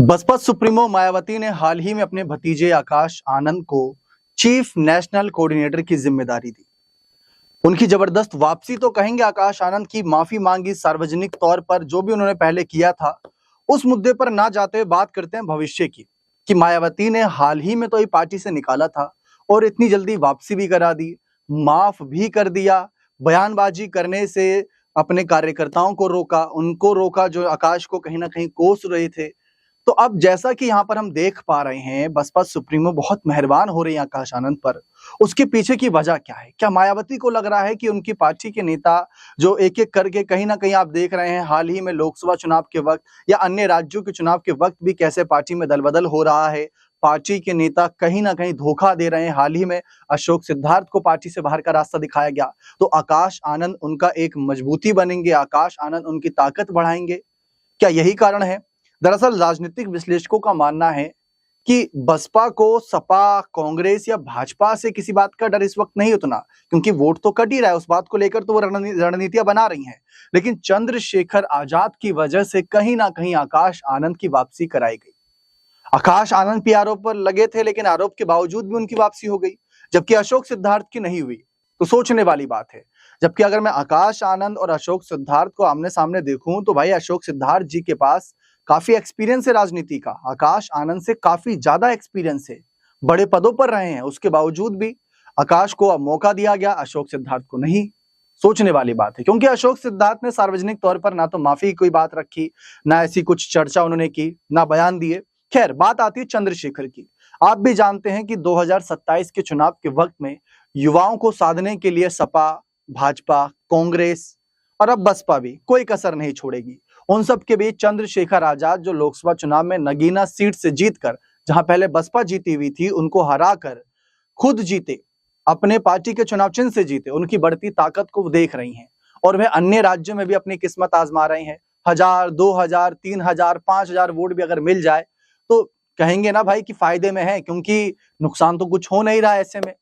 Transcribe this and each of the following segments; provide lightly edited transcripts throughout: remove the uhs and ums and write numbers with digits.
Baspa supremo Mayawati ने हाल ही में अपने भतीजे आकाश आनंद को चीफ नेशनल कोऑर्डिनेटर की जिम्मेदारी दी। उनकी जबरदस्त वापसी तो कहेंगे। आकाश आनंद की माफी मांगी सार्वजनिक तौर पर, जो भी उन्होंने पहले किया था उस मुद्दे पर ना जाते हुए बात करते हैं भविष्य की, कि मायावती ने हाल ही में तो ये पार्टी से निकाला था और इतनी जल्दी वापसी भी करा दी, माफ भी कर दिया। बयानबाजी करने से अपने कार्यकर्ताओं को रोका, उनको रोका जो आकाश को कहीं ना कहीं कोस रहे थे। तो अब जैसा कि यहाँ पर हम देख पा रहे हैं, बसपा सुप्रीमो बहुत मेहरबान हो रही है आकाश आनंद पर। उसके पीछे की वजह क्या है? क्या मायावती को लग रहा है कि उनकी पार्टी के नेता जो एक एक करके कहीं ना कहीं आप देख रहे हैं हाल ही में लोकसभा चुनाव के वक्त या अन्य राज्यों के चुनाव के वक्त भी कैसे पार्टी में दलबदल हो रहा है, पार्टी के नेता कहीं ना कहीं धोखा दे रहे हैं। हाल ही में अशोक सिद्धार्थ को पार्टी से बाहर का रास्ता दिखाया गया, तो आकाश आनंद उनका एक मजबूती बनेंगे, आकाश आनंद उनकी ताकत बढ़ाएंगे। क्या यही कारण है? दरअसल राजनीतिक विश्लेषकों का मानना है कि बसपा को सपा, कांग्रेस या भाजपा से किसी बात का डर इस वक्त नहीं उतना, क्योंकि वोट तो कट ही रहा है, उस बात को लेकर तो वो रणनीतियां बना रही हैं। लेकिन चंद्रशेखर आजाद की वजह से कहीं ना कहीं आकाश आनंद की वापसी कराई गई। आकाश आनंद भी आरोप पर लगे थे, लेकिन आरोप के बावजूद भी उनकी वापसी हो गई, जबकि अशोक सिद्धार्थ की नहीं हुई। तो सोचने वाली बात है। जबकि अगर मैं आकाश आनंद और अशोक सिद्धार्थ को आमने सामने देखूं तो भाई अशोक सिद्धार्थ जी के पास काफी एक्सपीरियंस है राजनीति का, आकाश आनंद से काफी ज्यादा एक्सपीरियंस है, बड़े पदों पर रहे हैं। उसके बावजूद भी आकाश को अब मौका दिया गया, अशोक सिद्धार्थ को नहीं। सोचने वाली बात है, क्योंकि अशोक सिद्धार्थ ने सार्वजनिक तौर पर ना तो माफी की कोई बात रखी, ना ऐसी कुछ चर्चा उन्होंने की, ना बयान दिए। खैर, बात आती है चंद्रशेखर की। आप भी जानते हैं कि 2027 के चुनाव के वक्त में युवाओं को साधने के लिए सपा, भाजपा, कांग्रेस और अब बसपा भी कोई कसर नहीं छोड़ेगी। उन सब के बीच चंद्रशेखर आजाद जो लोकसभा चुनाव में नगीना सीट से जीतकर, जहां पहले बसपा जीती हुई थी, उनको हराकर खुद जीते, अपने पार्टी के चुनाव चिन्ह से जीते, उनकी बढ़ती ताकत को देख रही हैं और वह अन्य राज्यों में भी अपनी किस्मत आजमा रहे हैं। 1000, 2000, 3000, 5000 वोट भी अगर मिल जाए तो कहेंगे ना भाई कि फायदे में है, क्योंकि नुकसान तो कुछ हो नहीं रहा है ऐसे में।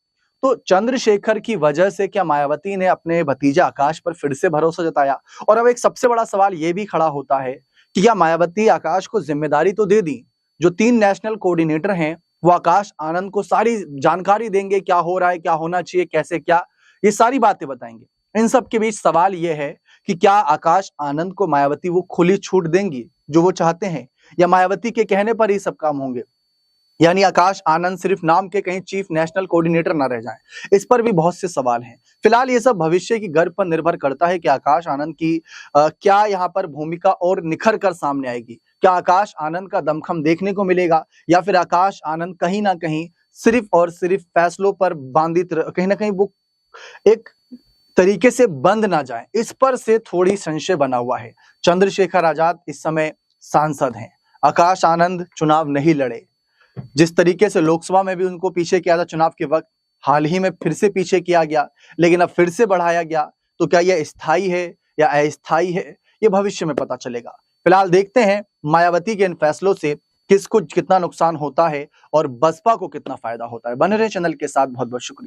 तो चंद्रशेखर की वजह से क्या मायावती ने अपने भतीजे आकाश पर फिर से भरोसा जताया? और अब एक सबसे बड़ा सवाल यह भी खड़ा होता है कि क्या मायावती आकाश को जिम्मेदारी तो दे दी, जो 3 नेशनल कोऑर्डिनेटर हैं वो आकाश आनंद को सारी जानकारी देंगे, क्या हो रहा है, क्या होना चाहिए, कैसे क्या, ये सारी बातें बताएंगे। इन सब के बीच सवाल यह है कि क्या आकाश आनंद को मायावती वो खुली छूट देंगी जो वो चाहते हैं, या मायावती के कहने पर ही सब काम होंगे, यानी आकाश आनंद सिर्फ नाम के कहीं चीफ नेशनल कोऑर्डिनेटर ना रह जाएं। इस पर भी बहुत से सवाल हैं। फिलहाल ये सब भविष्य की गर्भ पर निर्भर करता है कि आकाश आनंद की क्या यहाँ पर भूमिका और निखर कर सामने आएगी। क्या आकाश आनंद का दमखम देखने को मिलेगा, या फिर आकाश आनंद कहीं ना कहीं सिर्फ और सिर्फ फैसलों पर बांधित, कहीं ना कहीं वो एक तरीके से बंद ना जाए, इस पर से थोड़ी संशय बना हुआ है। चंद्रशेखर आजाद इस समय सांसद हैं, आकाश आनंद चुनाव नहीं लड़े। जिस तरीके से लोकसभा में भी उनको पीछे किया था चुनाव के वक्त, हाल ही में फिर से पीछे किया गया, लेकिन अब फिर से बढ़ाया गया। तो क्या यह स्थायी है या अस्थायी है, ये भविष्य में पता चलेगा। फिलहाल देखते हैं मायावती के इन फैसलों से किसको कितना नुकसान होता है और बसपा को कितना फायदा होता है। बने रहे चैनल के साथ। बहुत बहुत शुक्रिया।